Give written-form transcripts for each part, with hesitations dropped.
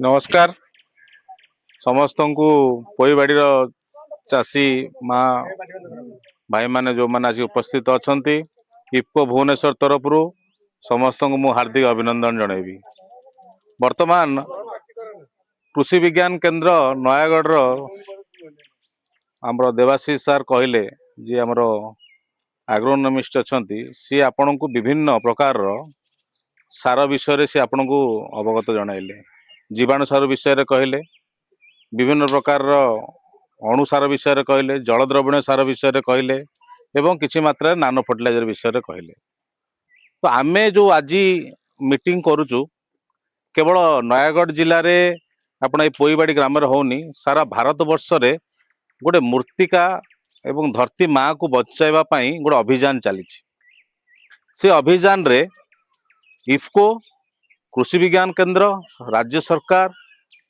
नमस्कार समस्त को पोईबाड़ी चाषी माँ भाई माने जो मैंने आज उपस्थित अच्छा इफ्को भुवनेश्वर तरफ समस्त को मु हार्दिक अभिनंदन जनइबी। वर्तमान कृषि विज्ञान केंद्र नयागढ़ आमर देवाशीष सार कहले जी आमर एग्रोनोमिस्ट अच्छा सी आपण को विभिन्न प्रकार सार विषय से आपण को अवगत जनइले। जीवाणु सार विषय कहले, विभिन्न प्रकार अणुसार विषय कहले, जल द्रवण सार विषय कहले एवं किछि मात्रा नानो फर्टिलाइजर विषय कहले। तो आमे जो आज मीटिंग करूचु केवल नयागढ़ जिले में आपण पोईबाड़ी ग्राम होनी सारा भारत वर्ष रे गोटे मूर्तिका एवं धरती माँ को बचाइबा पई गोटे अभियान चली। से अभियान रे इफ्को कृषि विज्ञान केंद्र राज्य सरकार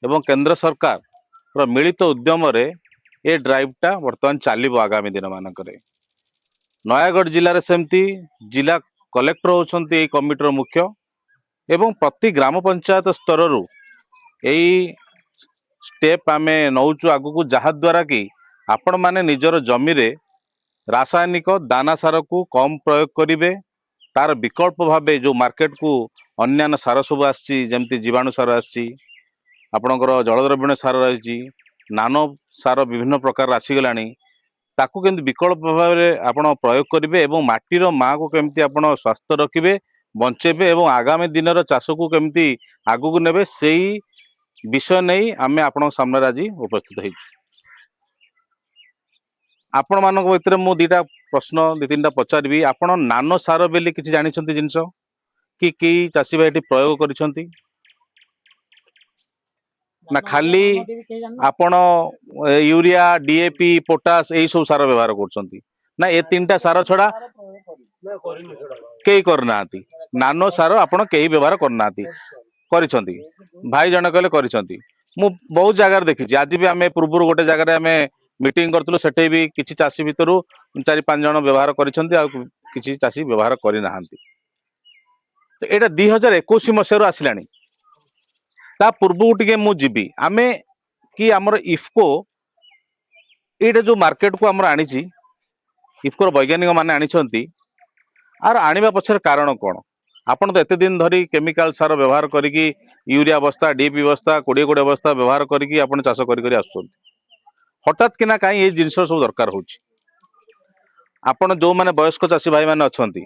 एवं केंद्र सरकार मिलित उद्यम रे ए ड्राइवटा वर्तमान चलो आगामी दिन मानक नयागढ़ जिले में सेमती जिला कलेक्टर होती कमिटर मुख्य एवं प्रति ग्राम पंचायत स्तर रु यही स्टेप आमे नौचु आगु जहा द्वारा कि आपण माने निजर जमी रे रासायनिक दाना सार को कम प्रयोग करेंगे। तार विकल्प भावे जो मार्केट को अन्यान्य सार सब आमती जीवाणु सार आपणकर जलद्रव्यण सार रही नानो सार विभिन्न प्रकार आसीगला ताकू केमती विकल्प भाव आपण प्रयोग करेंगे और माटीर माँ को केमती आपण स्वास्थ्य रखिए बंचेबे और आगामी दिन चाष को केमती आगू नेबे से विषय नहीं आम आपण सामने आज उपस्थित हो। आपण मानक भितर मु दीटा प्रश्न दी तीन पचारि आपण नानो सार बेली किसी जानी जिनस कि चाषी भाई प्रयोग करिसेंती ना खाली आपण यूरिया डीएपी पोटास यही सब सार व्यवहार करछंती ना ए तीनटा सार छड़ा कई करना नानो सार आपण कई व्यवहार करना करिसेंती भाई जन कहले करिसेंती मु बहुत जगह देखी आज भी आम पूर्व गोटे जगह आम मीटिंग करथुलु सेठे भी किसी चाषी भितर 4-5 जन व्यवहार करिसेंती आ किसी चाषी व्यवहार करि नाहांती। तो एटा 2021 मसीह आसिलानी ता पूर्व टिके मु जीवी आमे कि आमर इफ्को एटा जो मार्केट को आमर आनीची इफ्कोर वैज्ञानिक माने आनीछंती आर आनिबा पछर कारण कोन आपण तो एते दिन धरी केमिकल सार व्यवहार करिकी यूरिया बस्ता डीएपी बस्ता 20 बस्ता व्यवहार करिकी आपण चाष करि आसुछंती हठात किना कहीं ये जिनस सब दरकार होची। आपण जो माने वयस्क चाषी भाई माने अछंती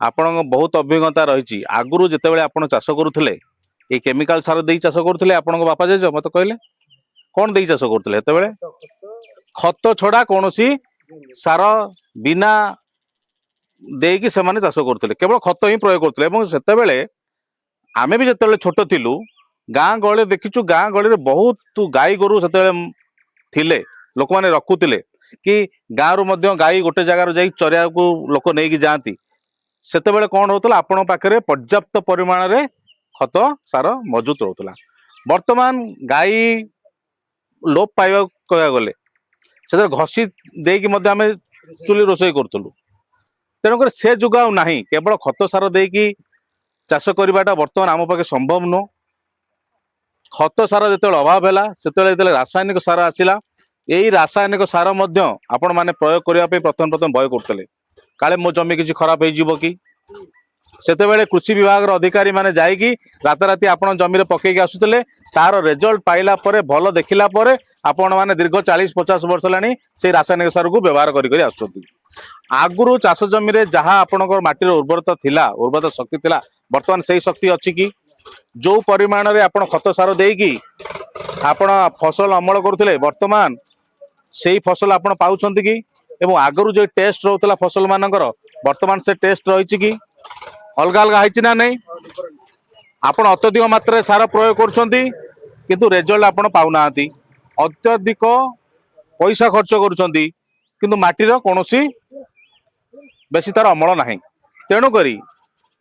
आपण बहुत अभिज्ञता रही आगुरु जेतेबेले आपण चाष करुथले ये केमिकल सार देई चाष करुथले आपण बापा जे मत कहले कौन देई चाष करुथले हेतेबेले खत छड़ा कोनोसी सार बिना देकी से माने चाष करुथले केवल खत ही प्रयोग करुथले एवं सेतेबेले आमे भी जेतेबेले छोट थिलु गाँ गळे देखिचु गाँ गळे रे बहुत गाई गोरु सेतेबेले थिले लोक माने रखुतिले कि गाँव रु मध्य गाई गोटे जगार जाई चरिया को लोक नेकी जाती सेतेबेले कौन होतला आपण पाखरे पर्याप्त परिमाण रे खत सार मौजूद रहउतला। वर्तमान गाई लोप पाइबा कया गले से घसी देकी मध्य आमे चुली रोसई करतलु तेणुकर से जुग आ नाही केवल खत सार देकी चाष करवाटा वर्तमान आम पाखे संभव नो खत सार जिते अभाव है से रासायनिक सार आसला यही रासायनिक सार आपण माने प्रयोग करने प्रथम प्रथम भय करते काले मो जमी किसी खराब हो कि सेतेबेले कृषि विभाग अधिकारी माने जाइकी राताराती आपण जमी रे पकेकी आसुतले तार रिजल्ट पाइला परे भल देखिला परे आपण माने दीर्घ 40-50 वर्ष लानी से रासायनिक सार को व्यवहार करी आसुछंती। आगुरु चाष जमी रे जहाँ आपणकर माटीर उर्वरता थिला उर्वरता शक्ति थिला वर्तमान से शक्ति अच्छी कि जो परिमाण रे आपण खत सार देकी आपण फसल अमल करुले वर्तमान से फसल आपण पाउछंती कि एवं आगरु जो टेस्ट रहउतला फसल मानकर वर्तमान से टेस्ट रही कि अलग अलग है ना नहीं आपण अत्यधिक मात्रा सार प्रयोग करुछंती किंतु रिजल्ट आपण पाउना अत्यधिक पैसा खर्च करुछंती किंतु माटीर कोनोसी बेसी तार अमल नाही तेणु करी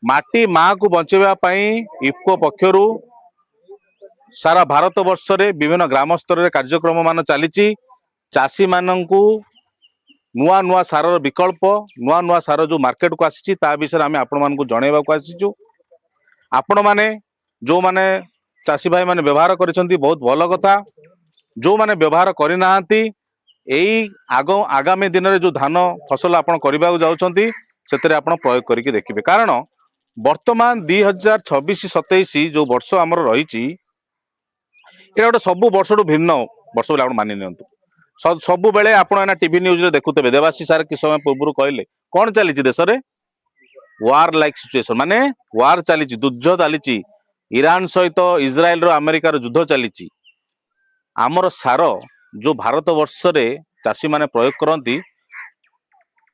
माटी माँ को बचेबा पई इफ्को पक्षरु सारा भारत वर्ष रे विभिन्न ग्राम स्तर रे कार्यक्रम मान चली चाषी माननकु नुआ नुआ सार विकल्प नुआ नुआ सार जो मार्केट को आसी विषय आम आपण मानकु जणैबा को आसीचु। आपण माने जो माने चाषी भाई माने व्यवहार करिसेंती बहुत भल कथा। जो माने व्यवहार करि नाहंती एई आगामी दिन में जो धान फसल आपण करबा जाउछंती सेतरे आपण प्रयोग करके देखिबे। कारण वर्तमान 2026-27 जो वर्ष आमर रही गोटे सब वर्ष भिन्न वर्ष बोले आप मानि नियंतु। सबु बेले आपण एना टीवी न्यूज रे देखुतबे देवासी सार कि समय पूर्व कहले कौन चली देश रे वार लाइक सिचुएशन माने वार चली युद्ध चली ईरान सहित इज्राएल रो अमेरिका रो युद्ध चली। आमर सार जो भारत वर्ष रे चाषी माने प्रयोग करती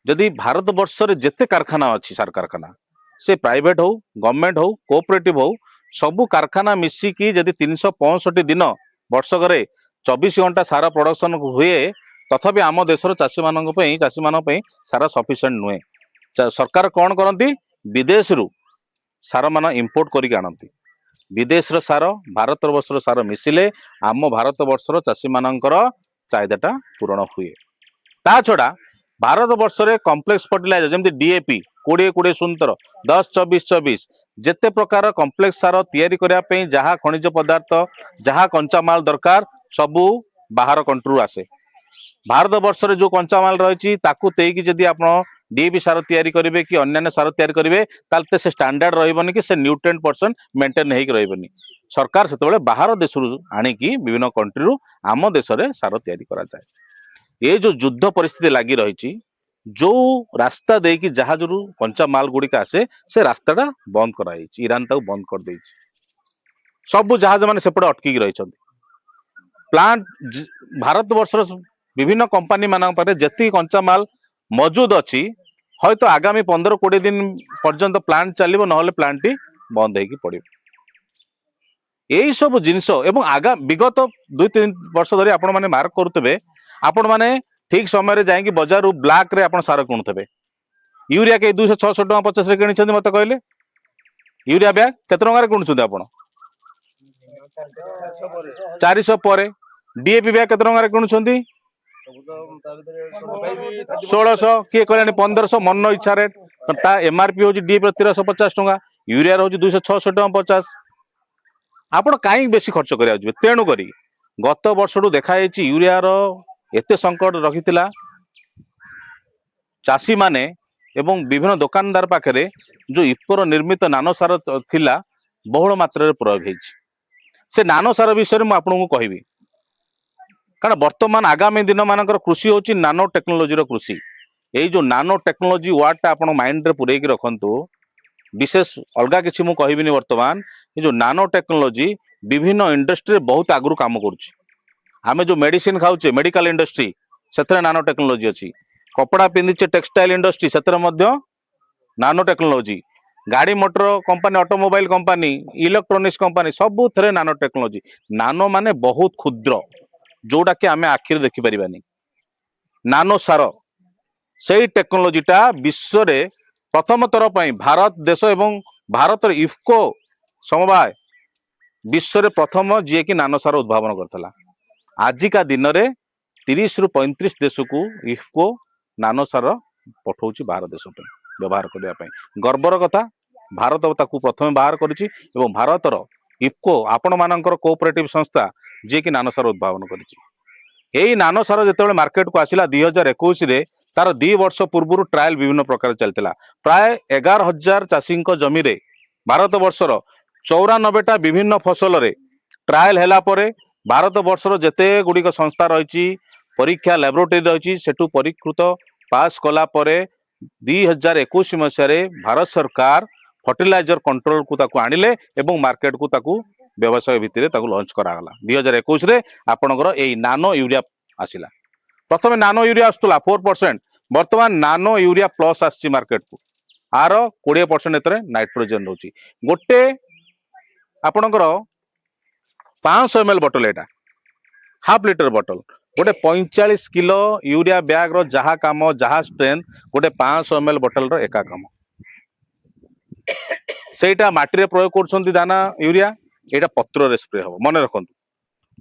जदि भारत वर्ष रे जेते कारखाना अच्छी सार कारखाना से प्राइवेट हो गवर्नमेंट हो कोऑपरेटिव हो सबु कारखाना मिसिकी जदि 365 दिन वर्षक 24 घंटा सार प्रोडक्शन हुए तथापि आम देशर चाषी मान सार सफिशिएंट नुहे। सरकार कौन करती विदेश रु सार मान इंपोर्ट करके आनती। विदेश सार भारत वर्षर सार मिसिले आम भारत वर्षर चाषी मानकर चाहिदाटा पूरण हुए। ता छड़ा भारत वर्ष रे कॉम्प्लेक्स फर्टिलाइजर जमती डीएपी 20-20-17 10-24-24 जेते प्रकार कॉम्प्लेक्स सार तैयारी करिया पे जहाँ खनिज पदार्थ जहाँ कंचा माल दरकार सबू बाहर कंट्री आसे। भारत वर्ष रे जो कंचा माल रही ताकू तेकी जदि आपण डीएपी सार तैयारी करेंगे कि अन्य सार तैयारी करेंगे तालते से स्टैंडर्ड रहिबनी कि से न्यूट्रिएंट पर्सन मेंटेन हेक रहिबनी। सरकार सेतबेले बाहर देश आनिकी विभिन्न कंट्री रु आम देश रे सार तैयारी करा जाए। ये जो युद्ध परिस्थिति लगी रही जो रास्ता देकी जहाज रु कंचा माल गुड़िक आसे से रास्ताटा बंद कराई ईरान ताऊ बंद कर देई सब जहाज माने सेपटे अटकी रही प्लांट भारत वर्षर विभिन्न कंपनी मान जी कंचा माल मौजूद अच्छी हयतो आगामी 15-20 दिन पर्यंत प्लांट चलो ना प्लांट टी बंद होगी पड़े। यही सब जिनस एवं आगा विगत 2-3 वर्ष धरी आपण माने मार्क करुवे आपण माने ठीक समय जाइए बजार रू ब्लैक रे आपण सार किणुवे यूरिया के 200-600 टका 50 किणी मत कहले यूरिया बैग केते टंका किणुछंती आपण 400 पर डीएपी बैग केते टंका किणुछंती 1600 किए कहलानी 1500 मन इच्छा रेट एमआरपी हूँ डीएपी 1350 टका यूरिया हूँ 200-600 टका 50 आपण कहीं बेसी खर्च करा तेणु करी गत वर्ष देखाई यूरिया एते संकट रखी चाषी माने एवं विभिन्न दुकानदार पाखे जो इफकोर निर्मित नानो सार थिला बहुल मात्रा प्रयोग होती से नानो सार विषय में आपको कहबी। कारण वर्तमान आगामी दिन मानकर कृषि होची नानो टेक्नोलोजी कृषि यही जो नानो टेक्नोलोजी वार्डटा आप माइंड रे पुरेकी रखंतु विशेष अलगा किसी मु कहबिनी। वर्तमान ये जो नानो टेक्नोलोजी विभिन्न इंडस्ट्री बहुत आगु काम करुच्ची आमे जो मेडिसिन खाऊचे मेडिकल इंडस्ट्री से नानो टेक्नोलोजी अच्छी कपड़ा पिंधीचे टेक्सटाइल इंडस्ट्री से नानो टेक्नोलोजी गाड़ी motor company automobile company electronics company सब थे नानो टेक्नोलोजी नानो माने बहुत क्षुद्र जोटा कि आमे आखिर देखि परिबानी नानो सार से टेक्नोलोजीटा विश्व रे प्रथम थर पर भारत देश एवं भारत इफको समवाय विश्व रे प्रथम जी कि नानो सार उद्भावन करथला। आजिका दिन में 30-35 देश को इफको नानो सार पठाऊँ बाहर देश व्यवहार करने गर्वर कथा भारत ताकू प्रथम बाहर करिछि एवं भारतर इफको आपण मानकर कोऑपरेटिव संस्था जी कि नानो सार उद्भावन करिछि। यही नानो सार जो मार्केट को आसिला 2021 रे तार 2 वर्ष पूर्व ट्रायल विभिन्न प्रकार चलता प्राय 11,000 चाषी जमी रे भारत वर्षर 94टा विभिन्न फसल रे ट्रायल हैला परे भारत वर्षर जेते गुड़िक संस्था रही परीक्षा लैबोरेटरी रही सेठू परीक्षित पास कला परे 2021 मसीह भारत सरकार फर्टिलाइजर कंट्रोल को ताकू आनिले एवं मार्केट को ताकू व्यवसाय भितर ताकू लॉन्च करागला 2021 रे आपणकर एई नानो यूरिया आसिला। प्रथम नानो यूरिया आसुला 4% वर्तमान नानो यूरिया प्लस आसी मार्केट को आर 20% एतरे नाइट्रोजन रोची गोटे आपणकर 500 ml बॉटल एटा हाफ लिटर बॉटल गोटे 45 किलो यूरिया बैग रो जहा काम जहा स्ट्रेंथ गोटे 500 ml बॉटल रो एका काम सेटा माटी रे प्रयोग करछंती दाना यूरिया एटा पत्र रे स्प्रे हो मन रखंतु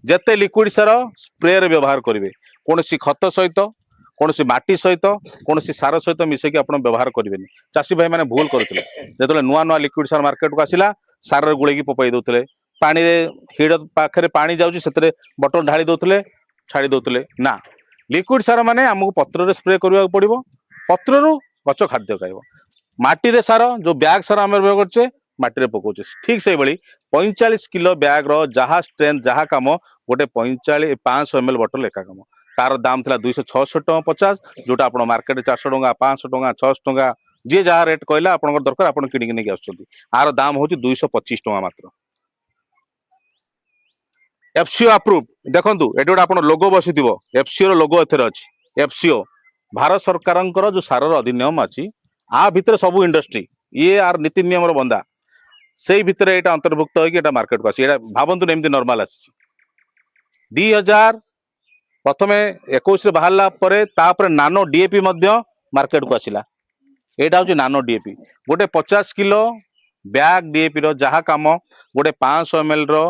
जेते लिक्विड सार स्प्रे रे व्यवहार करिवे कोनोसी खत सहित कोनोसी माटी सहित कोनोसी सार सहित मिसे कि आपण व्यवहार करिवेनी। चाषी भाई माने भूल करथिले जेतले नुआ नुआ लिक्विड सार मार्केट को आसिला सार रे गुळेकी पपई दोथले पानी रे हिड़ पाखरे पानी जाउची सेतरे बोतल ढाली दउतले छाड़ी दउतले ना लिक्विड सार माने हमको पत्र रे स्प्रे करबा पड़िबो पत्र रु गछ खाद्य खाइबो माटी रे सार जो बैग सार आम व्यवहार करछे माटी रे पकोचे ठीक से भली 45 किलो बैग रो जहा स्ट्रेंथ जहा काम गोटे 500 ml बोतल एका काम तार दाम थिला 266 टका 50 जोटा आपण मार्केट 400 टका 500 टका 600 टका जे जहा रेट कहला आपनकर दरकार आपण किनि किनि आछथि आर दाम होची 225 टका मात्र एफसीओ अप्रूव देखंतु एटा गोटे आपण लोगो बसिथिबो एफसीओ रो लोगो एथरे अछि एफसीओ भारत सरकारंकर जो सारर अधिनियम अछि आ भितर सब इंडस्ट्री ये आर नीति नियम रो बंदा सेई भितर एटा अंतर्भुक्त होई कि एटा मार्केट को अछि एटा भाबंतु नेमति नॉर्मल आछि 2000 प्रथमे 21 रे बाहरला परे तापर नानो डीएपी मध्य मार्केट को आसिला एटा होची नानो डीएपी गोटे 50 किलो बैग डीएपी रो जहा काम गोटे 500 ml रो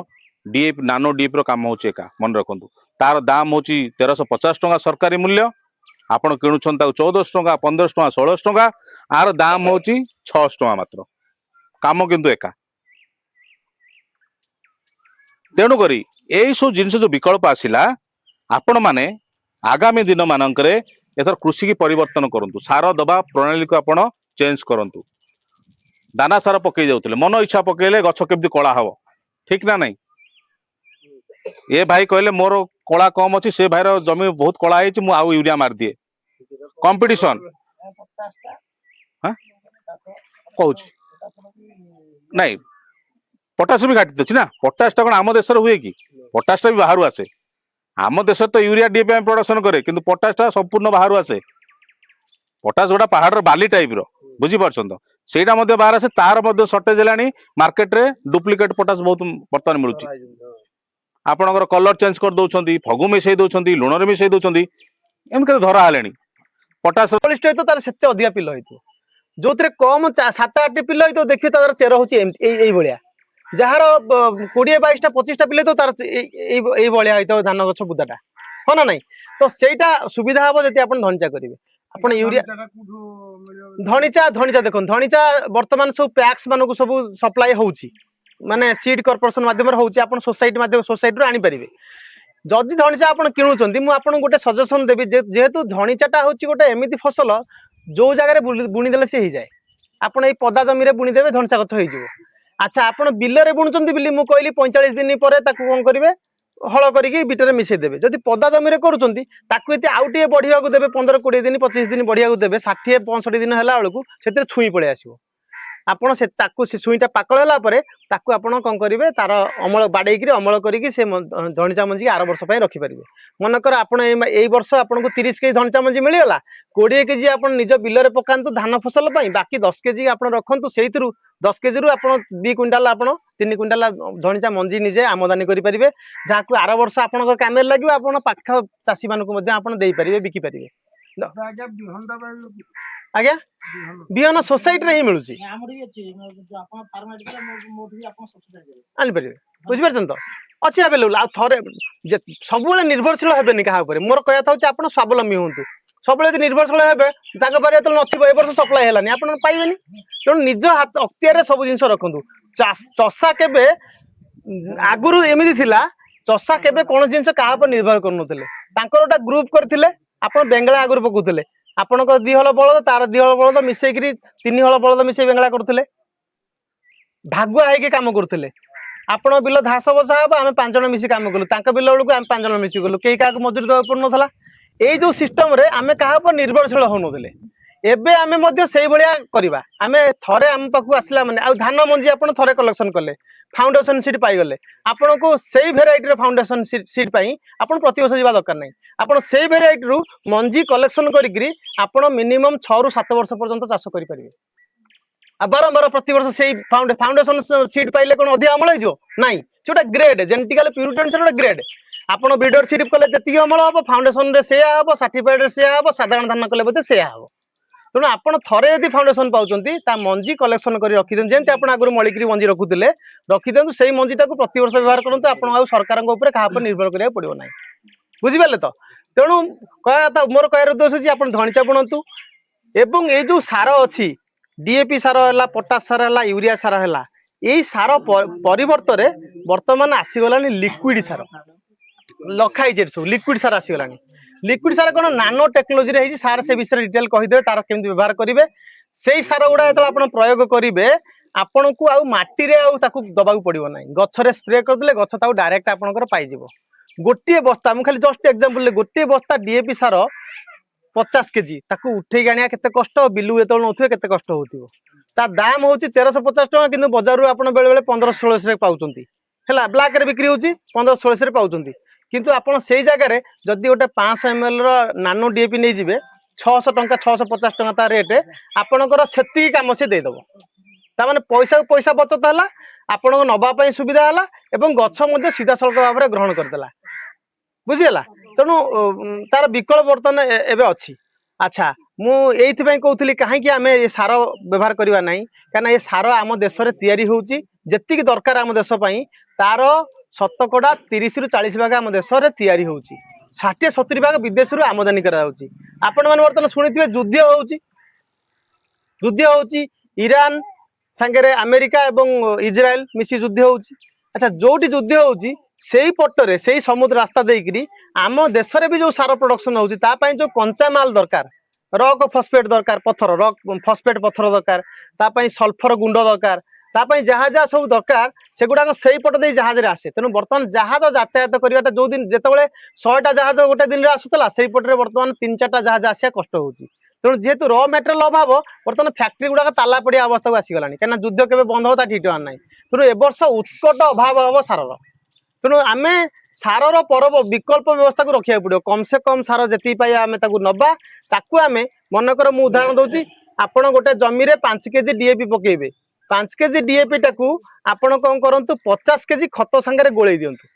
डीएपी नानो डीएपी रो काम होची एका मन रखंतु तार दाम होची 1350 टका सरकारी मूल्य आपण किणुछन ताऊ 14 टका 15 टका 16 टका आर दाम होची 6 टका मात्र काम किंतु एका तेणु करी एई सब जिनिस जो विकल्प आसिला आपण माने आगामी दिन मानकरे एथर कृषि की परिवर्तन करंतु सार दबा प्रणाली को आपण चेंज करंतु दाना सार पकई जाउतले मन इच्छा पकेले गछ केमती कला हबो ठीक ना नहीं ए भाई कहले मोर कला कम अछि से भाईर जमी बहुत कला है मु आउ यूरिया मार दिए कंपटीशन हां कहूच नहीं पोटास भी घाटी अछि ना पोटास ता कोन आम देश रे हुए कि पोटास ता भी बाहर आसे आम देश तो यूरिया डीएपी प्रोडक्शन करे किंतु पोटास ता संपूर्ण बाहर आसे पोटास गोटा पहाड़ रो बाली टाइप रो बुझी परछन तो सेटा मध्ये बाहर आसे तार मध्ये शॉर्टेज हेलानी मार्केट रे डुप्लीकेट पोटास बहुत वर्तमान मिलुची आपनकर कलर चेंज कर दउछंती फगु मिसई दउछंती लुण रे मिसई दउछंती एमके धरा हलेनी पोटास पॉलिस्ट तो तार सेते अधिया पिल होइतो जोतरे कम 7-8 पिल होइतो देखि तार चेर होची एई भलिया जहार 20-22टा 25टा पिले तो तार एई भलिया होइतो धान गछ बुदाटा हो ना नहीं तो सेटा सुविधा हबो जति आपण धनिचा करिवे आपण यूरिया धनिचा देखन धनिचा वर्तमान सब पैक्स मानको सब सप्लाई होउची माने सीड कॉर्पोरेशन माध्यम होउची आपण सोसाइटी माध्यम सोसाइटी रो आनी परिवे जदि धनिचा आपण किणुचंती मु आपण गोटे सजेशन देबी जेहेतु धनिचाटा होची गोटे एमिति फसल जो जगह बुणी देले से ही जाए आपण ए पदा जमी रे बुणी देबे धनिचा गछ होई जिवो अच्छा आपण बिल रे बुणुचंती बिली मु कहली 45 दिन परे ताकू कोन करिवे हळ करिकि बिटर मिसै देबे जदि पदा जमी रे करूचंती ताकू एते आउटे बढ़िया को देबे 15-20 दिन 25 दिन बढ़िया को देबे 60-65 दिन हला बेलकू सेते छुई पळे आसीबो आपण से ताकू से छुईटा पाकळ हला परे ताकू आपण कोन करिवे तार अमल बाडेइकि अमल करिकि से धनिचा मंजी आर वर्ष पय रखि परिबे मनकर आपण एई वर्ष आपण को 30 केजी धनिचा मंजी मिलियला 20 केजी आपण निज बिल रे पकांतु धान फसल पय बाकी 10 केजी आपण रखंतु सेइतरु 10 केजी रु आपण 2 क्विंटाल आपण 3 क्विंटाल धनिचा मंजी निजे आमदानी करि परिबे जाकू आर वर्ष आपण को कामे लागिबो आपण पाख चासी मानको मध्ये आपण देई परिबे बिकि परिबे आज्ञा बिहन सोसाइटी रे ही मिलुची आनी परिबे बुझि परछन तो अछि अवेलेबल आ थरे सब बेले निर्भरशील हेबेनी कहा ऊपर मोर कहया था आपण स्वावलंबी होंतु सब बेले निर्भरशील हेबे ताके बारे तो नथिबो ए वर्ष सप्लाई हेलानी आपण पाइबेनी तेणु निज हाथ अख्तियार रे सब जिंस रखंतु चसा केबे आगुरु एमिति थिला चसा केबे कोन जिंस कहा पर निर्भर करनुतले तांकर ओटा ग्रुप करथिले आपण बेंगला आगुरु पकुतले आपण को 2 हल बळद तार 2 हल बळद मिसै करी 3 हल बळद मिसै बेंगला करथिले भागुआ है के काम करथिले आपण बिल घास बसा हम आम 5 जण मिसी काम कलु तांका बिल बेलू आम 5 जण मिसी गलु केई का मजूरी दवा पड़ नथला एई जो सिस्टम रे आमे कहा पर निर्भरशील होनुतले एबे आमे मध्य सेई भलिया करबा आमे थरे आम पाखु आसला माने आ धान मंजी आपण थरे कलेक्शन करले फाउंडेशन सीड पाई गले आपण को सेई वेराइटी रे फाउंडेशन सीड पाई आपण प्रति वर्ष जीवा दरकार नै आपण सेई वेराइटी रु मंजी कलेक्शन करिकरी आपण मिनिमम 6 रु 7 वर्ष पर्यंत चाष करि परिबे आ बारंबार प्रति वर्ष सेई फाउंडेशन सीड पाइले कोन अधिक अमल हो नाही सेटा ग्रेड जेनेटिकली प्यूरिटेन सेटा ग्रेड आपण ब्रीडर सीड कले जति अमल हो फाउंडेशन रे से आबो सर्टिफाइड रे से आबो साधारण धान कले बते से आबो तेणु आपण थरे यदि फाउंडेशन पाउचंती ता मंजी कलेक्शन करी रखि देन जेंति आपण आगुर मळिकरी मंजी रखुतिले रखि देन सेई मंजीटा को प्रति वर्ष व्यवहार करंतु आपण आ सरकार को ऊपर कहा पर निर्भर करिया पड़िबो नाही बुझि पाले तो तेणु कहता मोर कहर उद्देश्य छी आपण धनिचा बुणंतु एवं ए जो सार अछि डीएपी सार हला पोटास सार हला यूरिया सार हला यही सार परिवर्तन बर्तमान आसीगलानी लिक्विड सार लखाई सब लिक्विड सार आसीगलानी लिक्विड सार कौन नानो टेक्नोलोजी रे सार से विषय डिटेल कहीदे तार केमती व्यवहार करेंगे से सार गुड़ा जो आप प्रयोग करेंगे आपण को आउ माटी रे आउ ताकू दबाक पड़ो ना गछरे स्प्रे करदे गछ ताकू डायरेक्ट आपनकर पाइजिवो गोटे बस्ता मु खाली जस्ट एग्जांपल गोटे बस्ता डीएपी सार 50 केजी ताकू उठे आनिया केते कष्ट बिलु एतल नथुए केते कष्ट होतिबो ता दाम होची 1350 टका किंतु बाजार रो आपण बेले बेले 1500 रे पाउचंती हैला ब्लैक रे बिक्री होची 1500 रे पाउचंती किंतु आपण सेई जगह रे जदी गोटे 500 ml रो नानो डीएपी नै जिवे 600 टका 650 टका ता रेट आपणकर सेती काम से दे दबो ता माने पैसा बचत हला आपण नबा पई सुविधा हला एवं गछ मध्ये सीधा सड़क भाव में ग्रहण करदेला बुझीगला तेणु तार विकल्प बर्तमान एबे अछि अच्छा मु एइथिबई कहउथली काहे कि आमे ये सार व्यवहार करबा नाही काना ये सार आम देश रे तयारी होउची जेतिक दरकार आम देश पई तार शतकड़ा 30 रु 40 भाग आम देश रे तयारी होउची 60-70 भाग विदेश रु आमदानी करा होउची आपण माने बर्तमान सुनिथिबे युद्ध होउची ईरान सांगरे अमेरिका एवं इजराइल मिसी युद्ध होउची अच्छा जोटी युद्ध होउची सेई पटरे सेई समुद्र रास्ता देइकरी आम देश रे भी जो सार प्रोडक्शन होउची ता पई जो कंचा माल दरकार रॉक फॉस्फेट दरकार पत्थर रॉक फॉस्फेट पत्थर दरकार ता पई सल्फर गुंड दरकार ता पई जहाज सब दरकार सेगुडा सेई पट दे जहाज रे आसे तेनु वर्तमान जहाज यातायात करवाटा जो दिन जेतेबेले 100टा जहाज गोटे दिन रे आसुतला सेई पटरे वर्तमान 3-4टा जहाज आसिया कष्ट होउची तेणु जेहेतु र मेटेरियल अभाव बर्तमान फैक्ट्री गुड़ाक ताला पड़िया अवस्था को आसीगलानी कहीं युद्ध के बंद होता ठीक ना तेणु ए वर्ष उत्कट अभाव हम सार तेणु आम सार पर विकल्प व्यवस्था को रखा पड़ो कम से कम सार जी आम नबा ताकू आम मनकर मु उदाहरण दूसरी आपड़ गोटे जमी 5 केजी डीएपी पकेबे 5 केजी डीएपी टाकू आपण कौन करूँ 50 केजी खत सांगे गोल दिंतु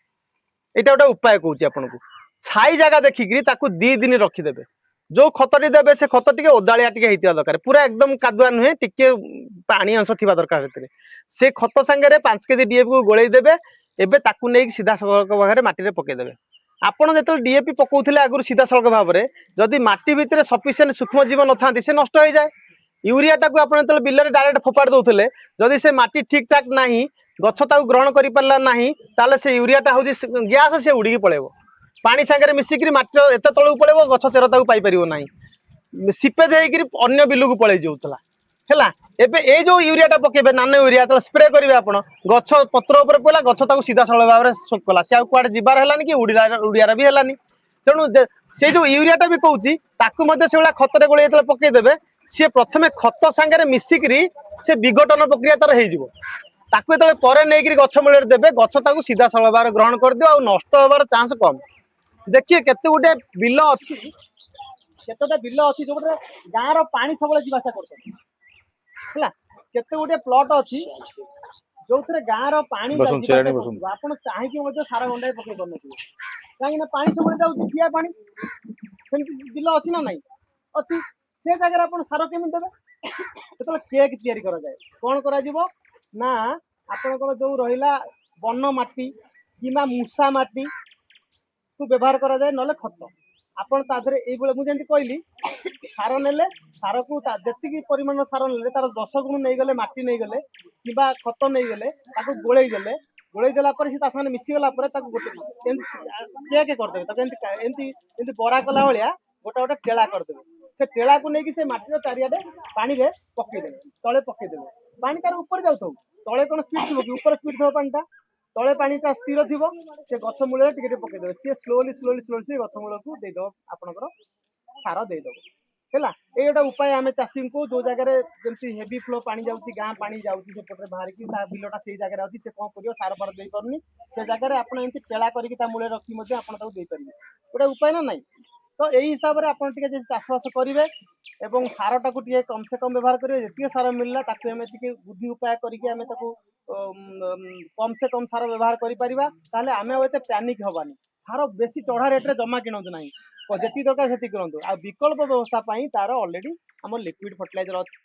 यहाँ गोटे उपाय कौच आपन को छाई जगह देखिकी 2 दिन रखिदेवे जो खतटी देवे से खत टे ओदालिया टे दरकार पूरा एकदम कादुआ नुहे टिके पानी अंश थी दरकार से खत सांगे 5 केजी डीएपी को गोल देवे एबे ताकू नहीं सीधा सड़क भाग में माटी पकईदेवे आपड़ जो डीएपी पकाउले आगुरी सीधा सड़क भाव में जदि माटी भितर सफिसीयंट सूक्ष्म जीव न था से नष्ट हो जाए यूरिया टाक आप बिल डायरेक्ट फोपाड़ दौले जदि से माटी ठीक ठाक ना गछ ताकू ग्रहण कर पारा ना ताले से यूरियाटा हूँ गैस से उड़ी पड़ेब पानी सांगे मिसिक माटी एत तलू पड़ेब गछ चेर ताकू पाइपर ना सीपेज होन्य बिल को पलि जाऊला है एबे ए जो यूरियाटा पकेबे नानो यूरिया तो स्प्रे करेंगे आप गछ पत्र उपर पड़ा गछ ताकू सीधा सरल भाव में शोक कला सी कुआडे जीवार है कि उड़ियार भी है तेणु से जो यूरियाटा भी कौची ताकू से खतरे गोल जो पकईदेवे सी प्रथम खत सांगे मिसिकी से विघटन प्रक्रिया तार हो ताकू जो पर नहीं गछ मूल देवे गछ ताकू सीधा सरल भाव में ग्रहण कर दियो और नष्ट होबार चांस कम देखिए केते गोटे बिल अच्छी केतोटा बिल अच्छी जो गाँव पानी सब जीवासा कर केते गोटे प्लॉट अच्छी जो गाँव पानी आप चाहिए सारा गंडा पकई पार कहीं पानी सब जाऊँ ठिया पानी बिल अच्छी ना नाई अच्छी से जगह आप सार केमी देवे जो केक तैयारी कराए कौन करा आपणकर जो रहा वन माटी कि मूषा माटी को व्यवहार करा जाए ना खत आपन ताधरे मुझे कहली सार नेले सार को जी परिमाण सार ने तार 10 गुण नहीं गले माटी नहीं गले कि खत नहीं गले गोल देले गोल देला मिसीगला गोटे केक करदे बरा कला भाया गोटे गोटे टेला करदे से टेला को लेकिन से माटी चारियाडे पानी रे पकईदेवे तले पकईदेवे पानी तार ऊपर जाऊ तले कौन स्पीड थी कि ऊपर स्पीड थो पानीटा तले पानीटा स्थिर थी से गछ मूल टिके पकईदेवे सी स्लोली स्लोली स्लोली गछ मूल को देदेव आपंकर सार देदेव है ये गोटे उपाय आम चाषी को जो जगह जमी हेवी फ्लो पानी जाऊँगी गाँ पानी जाऊँगी सेपटे बाहर की बिलटा से जगह अच्छी से कौन कर सार फार दे पारे से जगह आप टेला करके मूल रखी पारे गोटे उपाय ना ना तो यही हिसाब से आप चाषबास करेंगे और सार टाक कम से कम व्यवहार करेंगे जी सार मिलला बुद्धि उपाय करके कम से कम सार व्यवहार करें आम एत पैनिक हबानी सार बेसी चढ़ा रेट्रे जमा किणु ना जी दरकार से करूँ आ विकल्प व्यवस्था तार ऑलरेडी आम लिक्विड फर्टिलाइजर अच्छी।